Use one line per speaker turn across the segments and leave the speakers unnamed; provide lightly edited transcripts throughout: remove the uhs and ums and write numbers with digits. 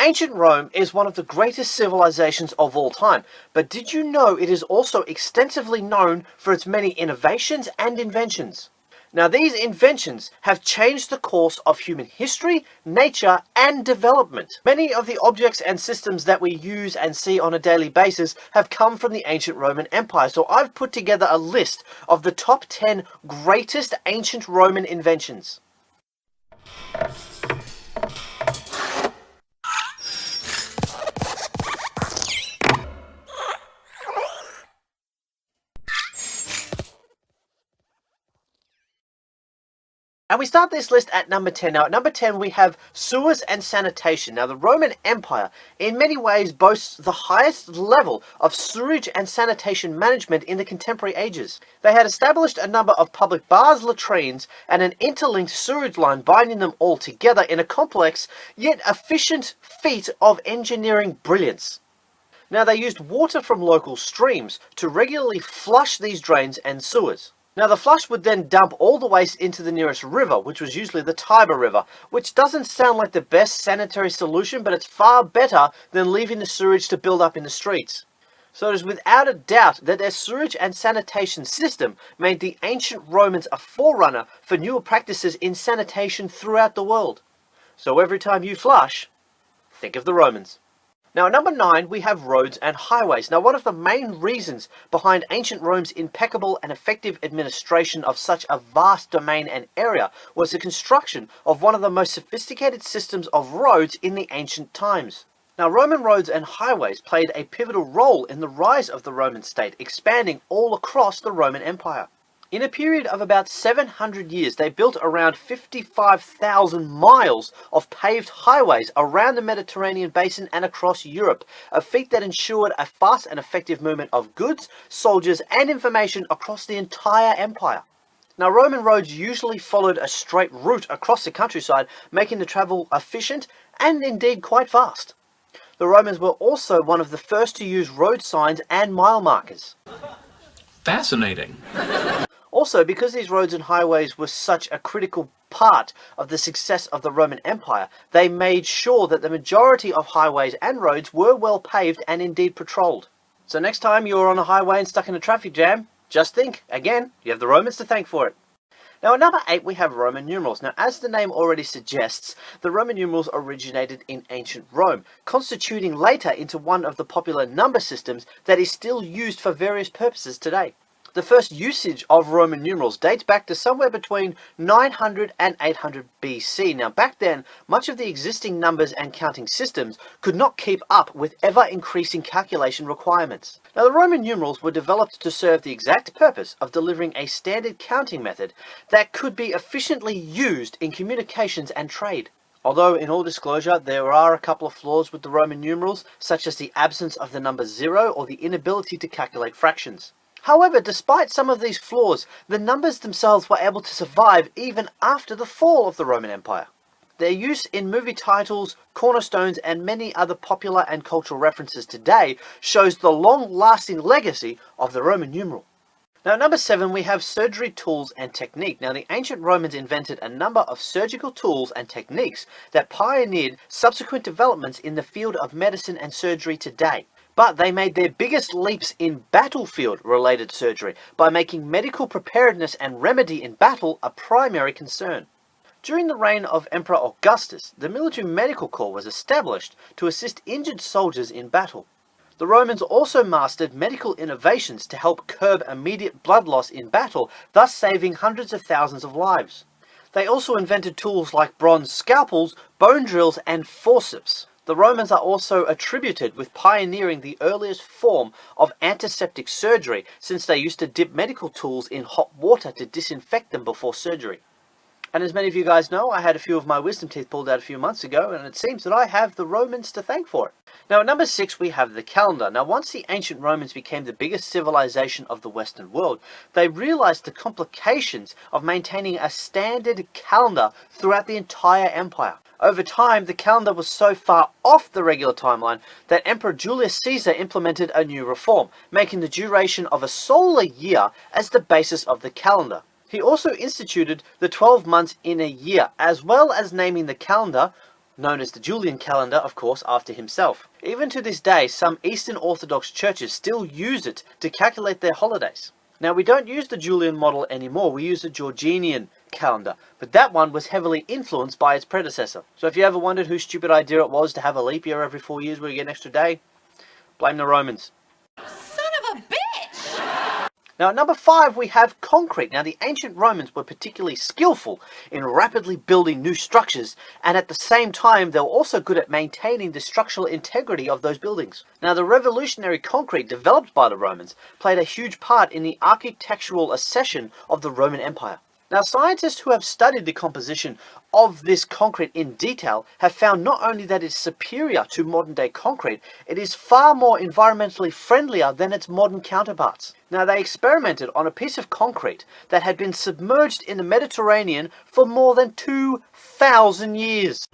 Ancient Rome is one of the greatest civilizations of all time, but did you know it is also extensively known for its many innovations and inventions? Now, these inventions have changed the course of human history, nature, and development. Many of the objects and systems that we use and see on a daily basis have come from the ancient Roman Empire. So I've put together a list of the top 10 greatest ancient Roman inventions. And we start this list at number 10. Now, at number 10, we have sewers and sanitation. Now, the Roman Empire, in many ways, boasts the highest level of sewerage and sanitation management in the contemporary ages. They had established a number of public baths, latrines, and an interlinked sewage line binding them all together in a complex, yet efficient feat of engineering brilliance. Now, they used water from local streams to regularly flush these drains and sewers. Now, the flush would then dump all the waste into the nearest river, which was usually the Tiber River, which doesn't sound like the best sanitary solution, but it's far better than leaving the sewage to build up in the streets. So it is without a doubt that their sewage and sanitation system made the ancient Romans a forerunner for newer practices in sanitation throughout the world. So every time you flush, think of the Romans. Now, at number 9, we have roads and highways. Now, one of the main reasons behind ancient Rome's impeccable and effective administration of such a vast domain and area was the construction of one of the most sophisticated systems of roads in the ancient times. Now, Roman roads and highways played a pivotal role in the rise of the Roman state, expanding all across the Roman Empire. In a period of about 700 years, they built around 55,000 miles of paved highways around the Mediterranean basin and across Europe, a feat that ensured a fast and effective movement of goods, soldiers, and information across the entire empire. Now, Roman roads usually followed a straight route across the countryside, making the travel efficient and indeed quite fast. The Romans were also one of the first to use road signs and mile markers.
Fascinating.
Also, because these roads and highways were such a critical part of the success of the Roman Empire, they made sure that the majority of highways and roads were well paved and indeed patrolled. So next time you're on a highway and stuck in a traffic jam, just think, again, you have the Romans to thank for it. Now, at number 8, we have Roman numerals. Now, as the name already suggests, the Roman numerals originated in ancient Rome, constituting later into one of the popular number systems that is still used for various purposes today. The first usage of Roman numerals dates back to somewhere between 900 and 800 BC. Now, back then, much of the existing numbers and counting systems could not keep up with ever-increasing calculation requirements. Now, the Roman numerals were developed to serve the exact purpose of delivering a standard counting method that could be efficiently used in communications and trade. Although, in all disclosure, there are a couple of flaws with the Roman numerals, such as the absence of the number 0 or the inability to calculate fractions. However, despite some of these flaws, the numbers themselves were able to survive even after the fall of the Roman Empire. Their use in movie titles, cornerstones, and many other popular and cultural references today shows the long-lasting legacy of the Roman numeral. Now, at number 7, we have surgery tools and technique. Now, the ancient Romans invented a number of surgical tools and techniques that pioneered subsequent developments in the field of medicine and surgery today. But they made their biggest leaps in battlefield-related surgery by making medical preparedness and remedy in battle a primary concern. During the reign of Emperor Augustus, the military medical corps was established to assist injured soldiers in battle. The Romans also mastered medical innovations to help curb immediate blood loss in battle, thus saving hundreds of thousands of lives. They also invented tools like bronze scalpels, bone drills, and forceps. The Romans are also attributed with pioneering the earliest form of antiseptic surgery, since they used to dip medical tools in hot water to disinfect them before surgery. And as many of you guys know, I had a few of my wisdom teeth pulled out a few months ago, and it seems that I have the Romans to thank for it. Now, at number 6, we have the calendar. Now, once the ancient Romans became the biggest civilization of the Western world, they realized the complications of maintaining a standard calendar throughout the entire empire. Over time, the calendar was so far off the regular timeline that Emperor Julius Caesar implemented a new reform, making the duration of a solar year as the basis of the calendar. He also instituted the 12 months in a year, as well as naming the calendar known as the Julian calendar, of course, after himself. Even to this day, some Eastern Orthodox churches still use it to calculate their holidays. Now, we don't use the Julian model anymore, we use the Georgian calendar, but that one was heavily influenced by its predecessor. So if you ever wondered whose stupid idea it was to have a leap year every 4 years where you get an extra day, blame the Romans.
Son of a bitch!
Now at number 5 we have concrete. Now the ancient Romans were particularly skillful in rapidly building new structures, and at the same time they were also good at maintaining the structural integrity of those buildings. Now the revolutionary concrete developed by the Romans played a huge part in the architectural accession of the Roman Empire. Now scientists who have studied the composition of this concrete in detail have found not only that it's superior to modern day concrete, it is far more environmentally friendlier than its modern counterparts. Now they experimented on a piece of concrete that had been submerged in the Mediterranean for more than 2,000 years.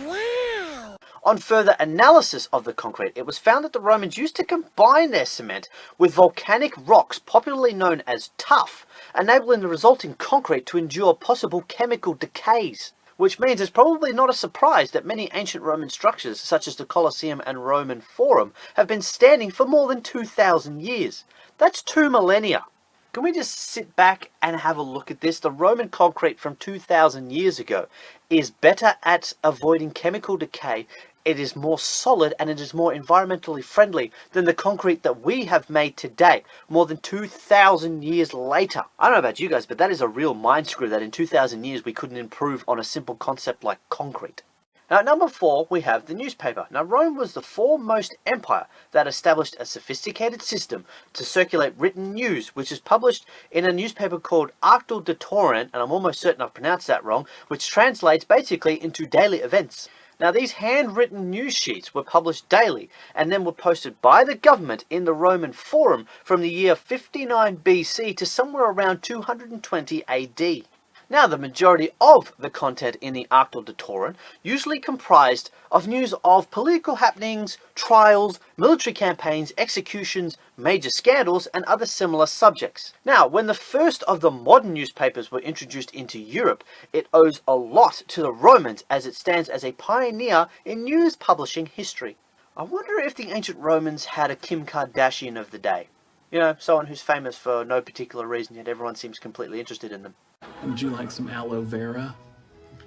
Wow!
On further analysis of the concrete, it was found that the Romans used to combine their cement with volcanic rocks, popularly known as tuff, enabling the resulting concrete to endure possible chemical decays. Which means it's probably not a surprise that many ancient Roman structures, such as the Colosseum and Roman Forum, have been standing for more than 2,000 years. That's 2 millennia. Can we just sit back and have a look at this? The Roman concrete from 2,000 years ago is better at avoiding chemical decay. It is more solid and it is more environmentally friendly than the concrete that we have made today, more than 2,000 years later. I don't know about you guys, but that is a real mind screw that in 2,000 years we couldn't improve on a simple concept like concrete. Now at number 4 we have the newspaper. Now Rome was the foremost empire that established a sophisticated system to circulate written news, which is published in a newspaper called Aqueducts, and I'm almost certain I've pronounced that wrong, which translates basically into daily events. Now these handwritten news sheets were published daily and then were posted by the government in the Roman Forum from the year 59 BC to somewhere around 220 AD. Now the majority of the content in the Aqueducts usually comprised of news of political happenings, trials, military campaigns, executions, major scandals and other similar subjects. Now when the first of the modern newspapers were introduced into Europe, it owes a lot to the Romans as it stands as a pioneer in news publishing history. I wonder if the ancient Romans had a Kim Kardashian of the day. You know, someone who's famous for no particular reason yet everyone seems completely interested in them.
Would you like some aloe vera?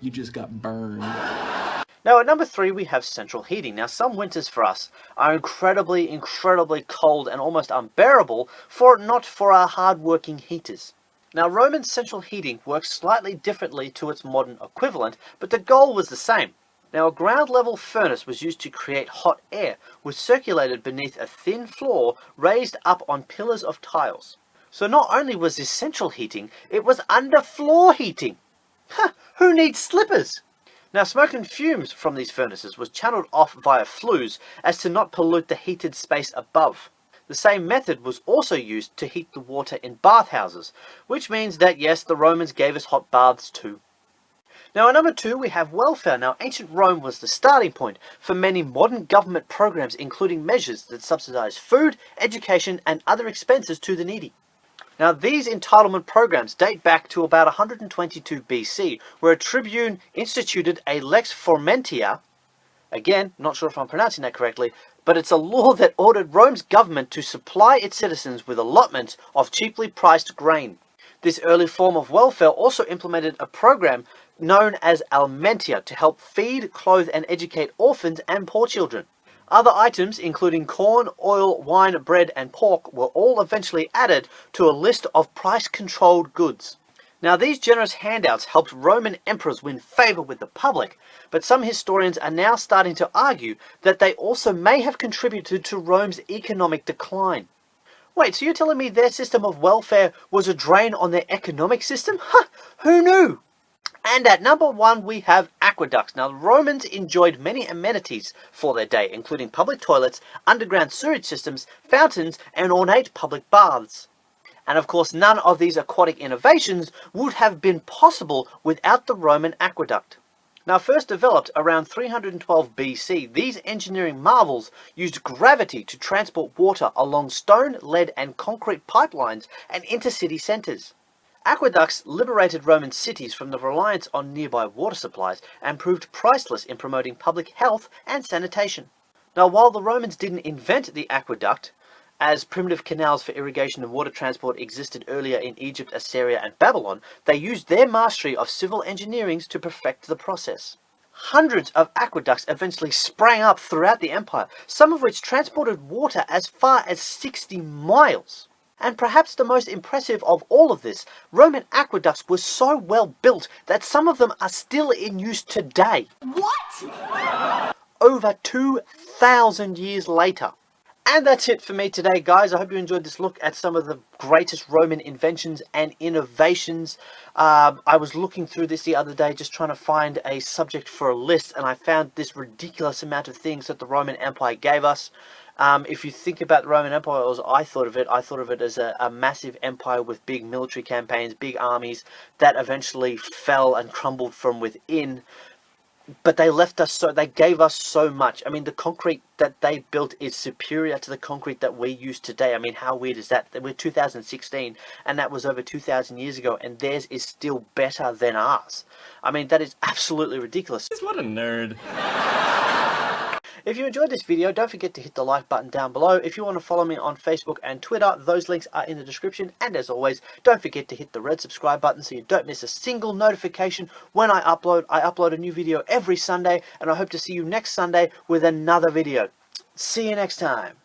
You just got burned.
Now at number 3 we have central heating. Now some winters for us are incredibly cold and almost unbearable not for our hard-working heaters. Now Roman central heating works slightly differently to its modern equivalent, but the goal was the same. Now a ground level furnace was used to create hot air, which circulated beneath a thin floor raised up on pillars of tiles. So not only was this central heating, it was underfloor heating. Who needs slippers? Now smoke and fumes from these furnaces was channeled off via flues as to not pollute the heated space above. The same method was also used to heat the water in bathhouses, which means that yes, the Romans gave us hot baths too. Now at number 2 we have welfare. Now ancient Rome was the starting point for many modern government programs, including measures that subsidize food, education and other expenses to the needy. Now these entitlement programs date back to about 122 BC, where a tribune instituted a lex formentia. Again, not sure if I'm pronouncing that correctly, but it's a law that ordered Rome's government to supply its citizens with allotments of cheaply priced grain. This early form of welfare also implemented a program known as alimentia to help feed, clothe and educate orphans and poor children. Other items, including corn, oil, wine, bread and pork, were all eventually added to a list of price-controlled goods. Now these generous handouts helped Roman emperors win favour with the public, but some historians are now starting to argue that they also may have contributed to Rome's economic decline. Wait, so you're telling me their system of welfare was a drain on their economic system? Who knew? And at number 1 we have aqueducts. Now the Romans enjoyed many amenities for their day, including public toilets, underground sewage systems, fountains and ornate public baths. And of course none of these aquatic innovations would have been possible without the Roman aqueduct. Now first developed around 312 BC, these engineering marvels used gravity to transport water along stone, lead and concrete pipelines and intercity centres. Aqueducts liberated Roman cities from the reliance on nearby water supplies and proved priceless in promoting public health and sanitation. Now, while the Romans didn't invent the aqueduct, as primitive canals for irrigation and water transport existed earlier in Egypt, Assyria, and Babylon, they used their mastery of civil engineering to perfect the process. Hundreds of aqueducts eventually sprang up throughout the empire, some of which transported water as far as 60 miles. And perhaps the most impressive of all of this, Roman aqueducts were so well built that some of them are still in use today.
What?
Over 2,000 years later. And that's it for me today, guys. I hope you enjoyed this look at some of the greatest Roman inventions and innovations. I was looking through this the other day just trying to find a subject for a list, and I found this ridiculous amount of things that the Roman Empire gave us. If you think about the Roman Empire, as I thought of it as a massive empire with big military campaigns, big armies that eventually fell and crumbled from within. But they gave us so much. I mean, the concrete that they built is superior to the concrete that we use today. I mean, how weird is that? We're 2016, and that was over 2,000 years ago, and theirs is still better than ours. I mean, that is absolutely ridiculous.
What a nerd.
If you enjoyed this video, don't forget to hit the like button down below. If you want to follow me on Facebook and Twitter, those links are in the description. And as always, don't forget to hit the red subscribe button so you don't miss a single notification when I upload. I upload a new video every Sunday, and I hope to see you next Sunday with another video. See you next time.